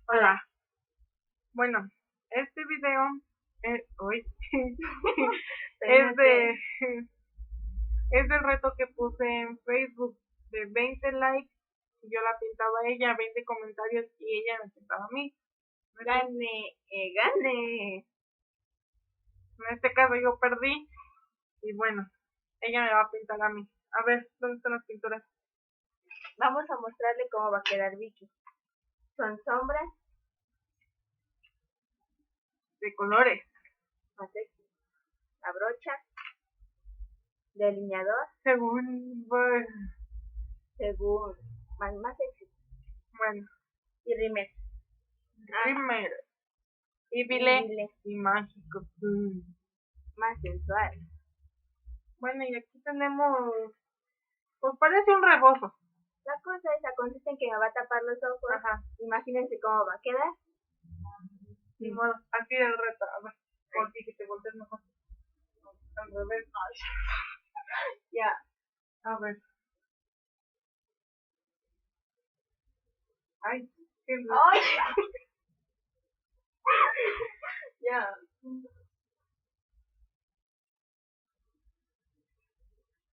Hola. Bueno, este video hoy es del reto que puse en Facebook de 20 likes y yo la pintaba a ella, 20 comentarios y ella me pintaba a mí. Gane. En este caso yo perdí y bueno, ella me va a pintar a mí. A ver, ¿dónde están las pinturas? Vamos a mostrarle cómo va a quedar Vicky. Son sombras De colores. más sexy. La brocha, delineador, Según más sexy. bueno, Y rímel. primer y bilé y mágico. Más sensual. Bueno, y aquí tenemos, pues parece un rebozo. La cosa esa consiste en que me va a tapar los ojos. Ajá. Imagínense cómo va a quedar. Ni modo, así del reto. A ver, por ti que te voltees mejor. Al revés. Ya. A ver. Ay, qué ¡Ay! Ya.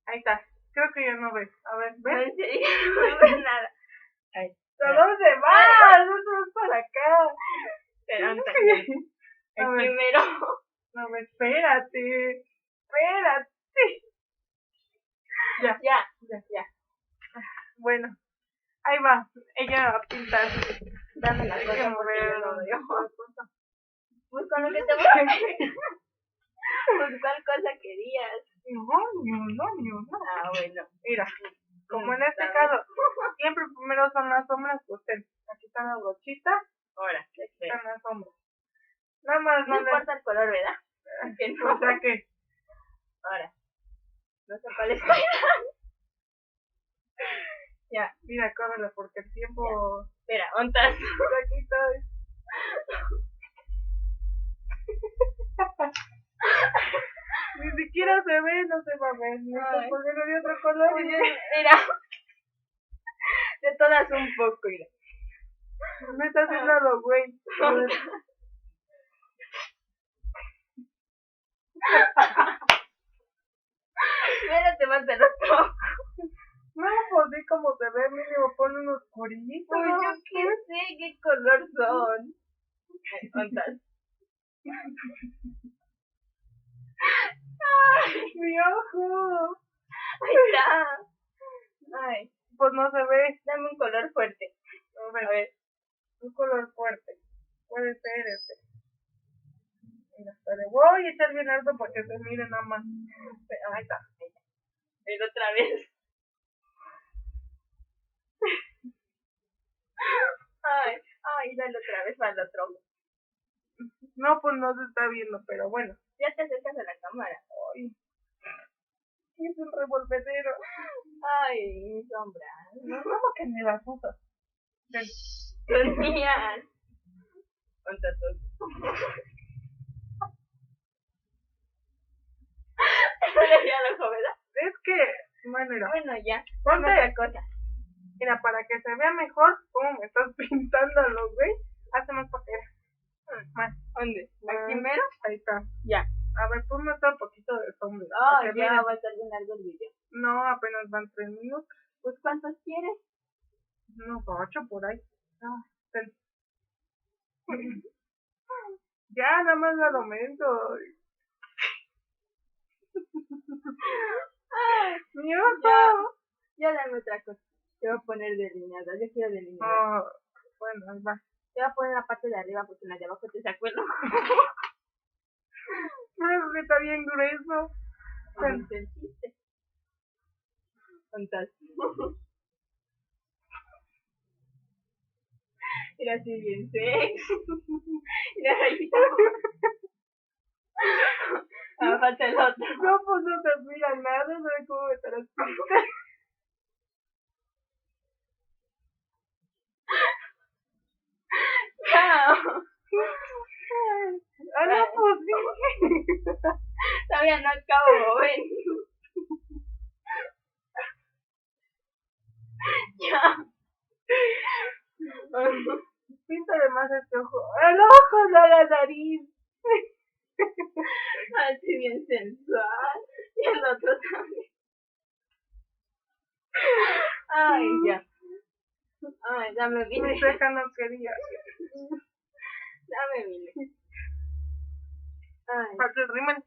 Ahí está. Creo que ya no ves. A ver, No, ¿ves? en serio, no veo nada. Ay, ¿A dónde vas? Eso es para acá. pero A el ver. primero. No, espérate. Ya. Bueno, ahí va. Ella va a pintar. Dame la Hay cosa que porque mover yo no veo. la cosa. Pues con lo que te voy a pues ¿cuál cosa querías? No. Ah, bueno. Mira, como en este caso, siempre primero son las sombras, pues aquí están las brochitas, Ahora, aquí están las sombras. Nada más no importa el color, ¿verdad? Que no. O sea que, Ahora, no sé cuál es cuál. Ya, mira, córrele porque el tiempo... espera, ontas. Aquí estoy. Ni siquiera se ve, no se va a ver. Ay. ¿Por qué no de otro color? Mira, de todas un poco, mira. Me está haciendo lo güey. Mira, te falta el otro. No, pues sí como se ve, mínimo pone unos oscurito. Pues yo qué sé qué color son. Ontas. Ay, Mi ojo. ahí está. Ay, Pues no se ve. dame un color fuerte. A ver, un color fuerte. Puede ser este. Mira, pero voy a echar bien alto para que se mire nada más. Ahí está. Ven otra vez. Ay, dale otra vez para el otro. No, pues no se está viendo, pero bueno. Ya te acercas a la cámara. Ay, es un revolvedero. Ay, mi sombra. No, ¿cómo que me las usas? Ven. Son mías. Onta todo. No le di al ojo, ¿verdad? Es que, bueno, mira. Bueno, ya. Ponte otra cosa. Mira, para que se vea mejor cómo me estás pintando, güey. Hazte más para acá. Más. ¿Dónde? Más. ¿Aquí mero? Ahí está. Ya. A ver, ponme otro poquito de sombra. Ah, para que ya miren. va a estar bien largo el video. No, apenas van 3 minutos. Pues, ¿cuántos quieres? Unos 8 por ahí. Ten. Ya, nada más lo aumento. Ay, Mi ojo. ya dame otra cosa. Te voy a poner delineador. Yo quiero delineador. Bueno, ahí va. Te voy a poner la parte de arriba porque en la de abajo te saco el ojo. Pero que está bien grueso. Bueno, el chiste. Fantástico. Mira, así bien sexy. Mira, rayita. Ah, falta el otro. No, pues no te mira nada, no sé cómo me estarás pintando. Chao. Ah, no, pues sí. Todavía no acabo, ven. Ya. Píntale más este ojo. El ojo, no la nariz. Así bien sensual. Y el otro también. Ay, ya. Ay, dame vine. Mi ceja no quería. Dame vine. Ay. Falta el rímel.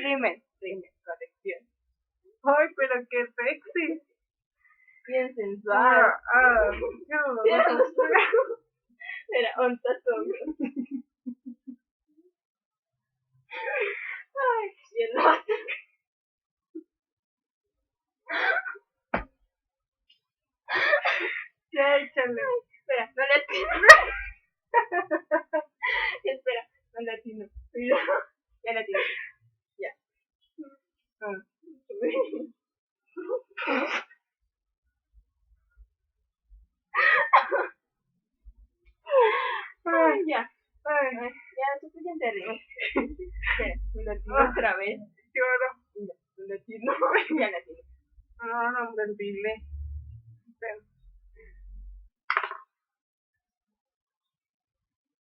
Rímel. Rímel, corrección. Ay, pero qué sexy. Bien sensual. Qué doloroso. Era un tazón. Ay, y el otro. Ya, échale. Espera, no le atino. Espera, no le atino. Ya le atino. Ya. Ay, ya. Ya, suficiente río. Espera, me lo atino otra vez. Lloro. Ya, me lo atino. Ya le atino. No, hombre, dile.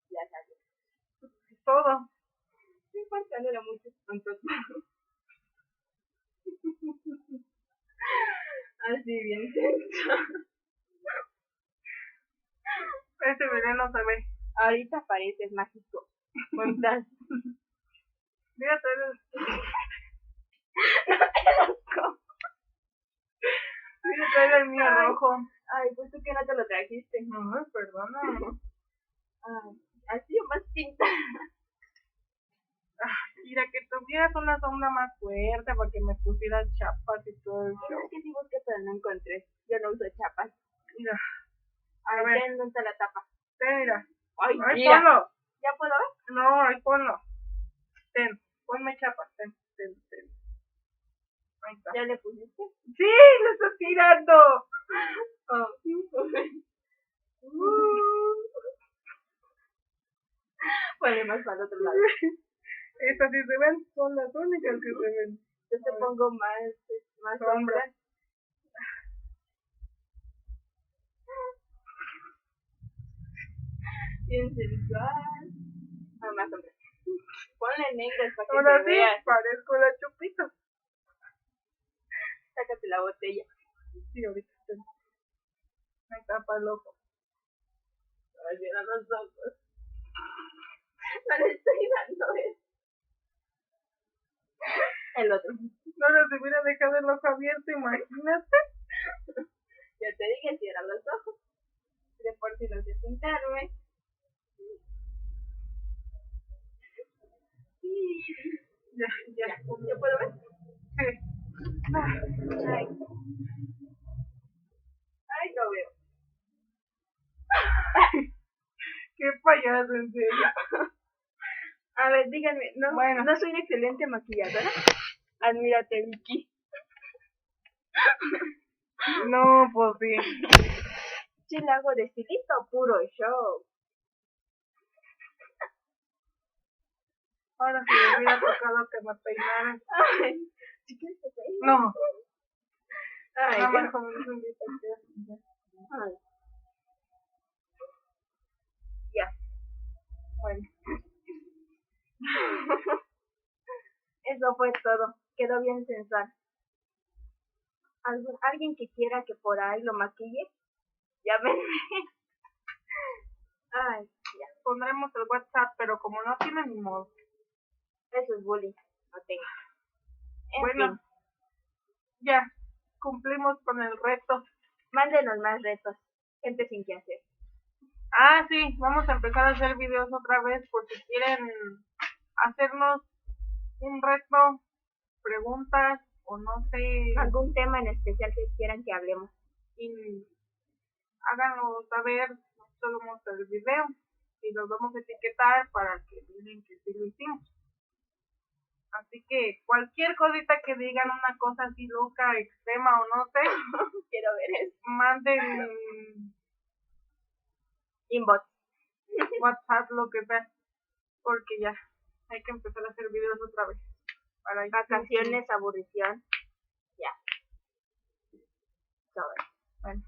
Ya salió. Todo. No importa, no era mucho. Entonces. Así bien sensual. Este video no se ve. Ahorita pareces mágico. ¿Cuántas? Mira, trae el mío rojo. Ay, pues tú que no te lo trajiste. No, perdona. Ay, así o más pinta. Mira, que tuvieras una sombra más fuerte para que me pusieras chapas y todo el show. Es que sí busqué, pero no encontré. Yo no uso chapas. Mira. A ver, ¿dónde está la tapa? Mira. Ay, Ahí mira. ponlo. ¿Ya puedo ver? No, ahí ponlo. Ponme chapas. Ahí está. ¿Ya le pusiste? ¡Sí! ¡Lo estás tirando! Oh. Ponle más para el otro lado. Estas sí se ven, son las únicas que se ven. Yo te pongo más sombra. Bien sensual. Más sombra. Ponle negras para que Ahora se sí, vea. parezco la Chupita. Sácate la botella. Sí, ahorita me tapa el ojo. Ay, mira los ojos. No le estoy dando eso. El otro. No les hubiera dejado el ojo abierto, imagínate. Ya te dije, cierra los ojos. De por si no sé pintarme. Ya. ¿Ya puedo ver? Sí. Ay. Ay, no veo. Qué payaso, en serio. A ver, díganme, ¿no soy una excelente maquilladora? Admírate, Vicky. No, pues sí. Sí, la hago de estilito, puro show. Ahora si me hubiera tocado que me peinaran. Ay, ¿sí quieres que peine? No. Ay, Nada ya. más como no se Ay. Ya. Bueno. Eso fue todo. Quedó bien sensual. ¿Alguien que quiera que por ahí lo maquille? Llámenme. Ay, ya. Pondremos el WhatsApp, pero como no tiene ni modo. Eso es bullying. No tengo. Bueno, ya. Cumplimos con el reto. Mándenos más retos. Gente sin qué hacer. Sí, vamos a empezar a hacer videos otra vez por si quieren hacernos un reto, preguntas o no sé. Algún tema en especial que quieran que hablemos. Y háganlo saber, nosotros vamos a hacer el video y los vamos a etiquetar para que miren que sí lo hicimos. Así que cualquier cosita que digan, una cosa así loca, extrema o no sé, Quiero ver eso. manden Inbox. WhatsApp, lo que sea, porque ya hay que empezar a hacer videos otra vez. Para Vacaciones, aburrición. Bueno.